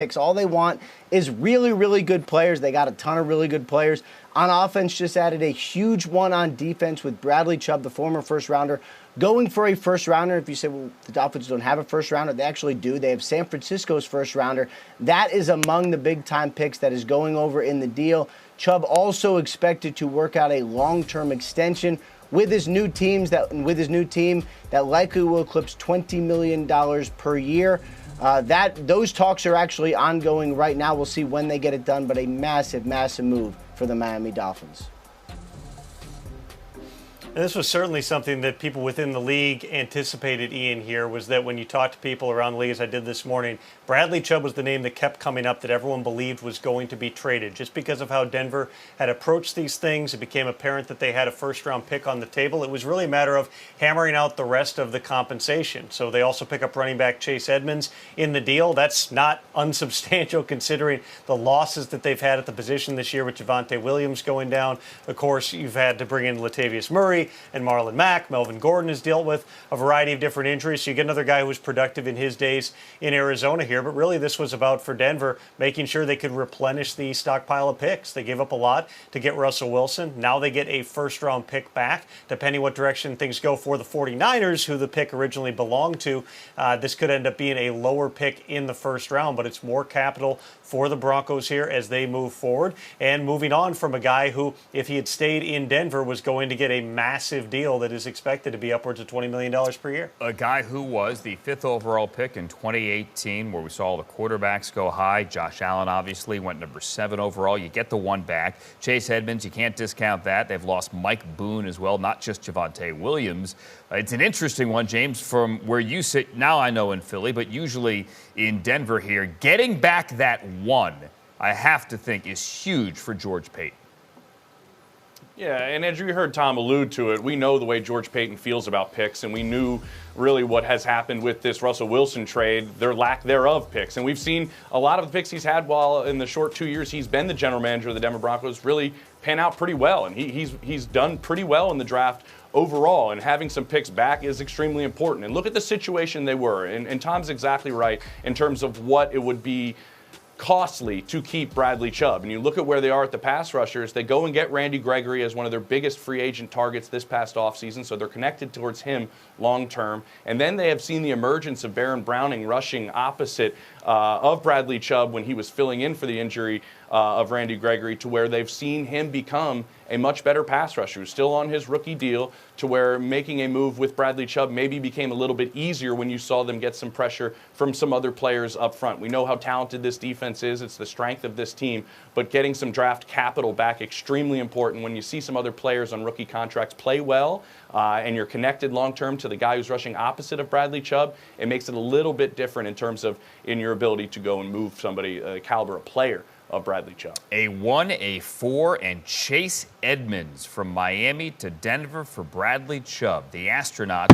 picks. All they want is really, really good players. They got a ton of really good players. On offense, just added a huge one on defense with Bradley Chubb, the former first-rounder, going for a first-rounder. If you say, well, the Dolphins don't have a first-rounder, they actually do. They have San Francisco's first-rounder. That is among the big-time picks that is going over in the deal. Chubb also expected to work out a long-term extension with his new team that likely will eclipse $20 million per year. Those talks are actually ongoing right now. We'll see when they get it done, but a massive, massive move for the Miami Dolphins. And this was certainly something that people within the league anticipated, Ian, here, was that when you talk to people around the league, as I did this morning, Bradley Chubb was the name that kept coming up that everyone believed was going to be traded. Just because of how Denver had approached these things, it became apparent that they had a first-round pick on the table. It was really a matter of hammering out the rest of the compensation. So they also pick up running back Chase Edmonds in the deal. That's not unsubstantial considering the losses that they've had at the position this year with Javonte Williams going down. Of course, you've had to bring in Latavius Murray and Marlon Mack. Melvin Gordon has dealt with a variety of different injuries. So you get another guy who was productive in his days in Arizona here. But really this was about, for Denver, making sure they could replenish the stockpile of picks. They gave up a lot to get Russell Wilson. Now they get a first-round pick back. Depending what direction things go for the 49ers, who the pick originally belonged to, this could end up being a lower pick in the first round. But it's more capital for the Broncos here as they move forward. And moving on from a guy who, if he had stayed in Denver, was going to get a massive deal that is expected to be upwards of $20 million per year. A guy who was the 5th overall pick in 2018, where we saw the quarterbacks go high. Josh Allen obviously went number 7 overall. You get the one back. Chase Edmonds, you can't discount that. They've lost Mike Boone as well, not just Javonte Williams. It's an interesting one, James, from where you sit now. I know in Philly, but usually in Denver here. Getting back that one, I have to think, is huge for George Paton. Yeah, and as you heard Tom allude to it, we know the way George Paton feels about picks, and we knew really what has happened with this Russell Wilson trade, their lack thereof picks. And we've seen a lot of the picks he's had while in the short 2 years he's been the general manager of the Denver Broncos really pan out pretty well. And he's done pretty well in the draft overall, and having some picks back is extremely important. And look at the situation they were. And Tom's exactly right in terms of what it would be costly to keep Bradley Chubb. And you look at where they are at the pass rushers, they go and get Randy Gregory as one of their biggest free agent targets this past offseason, so they're connected towards him long term. And then they have seen the emergence of Baron Browning rushing opposite of Bradley Chubb when he was filling in for the injury of Randy Gregory, to where they've seen him become a much better pass rusher, still on his rookie deal, to where making a move with Bradley Chubb maybe became a little bit easier when you saw them get some pressure from some other players up front. We know how talented this defense is. It's the strength of this team, but getting some draft capital back, extremely important. When you see some other players on rookie contracts play well, and you're connected long-term to the guy who's rushing opposite of Bradley Chubb, it makes it a little bit different in terms of in your ability to go and move somebody, caliber of player of Bradley Chubb. A 1, a 4, and Chase Edmonds from Miami to Denver for Bradley Chubb. The astronaut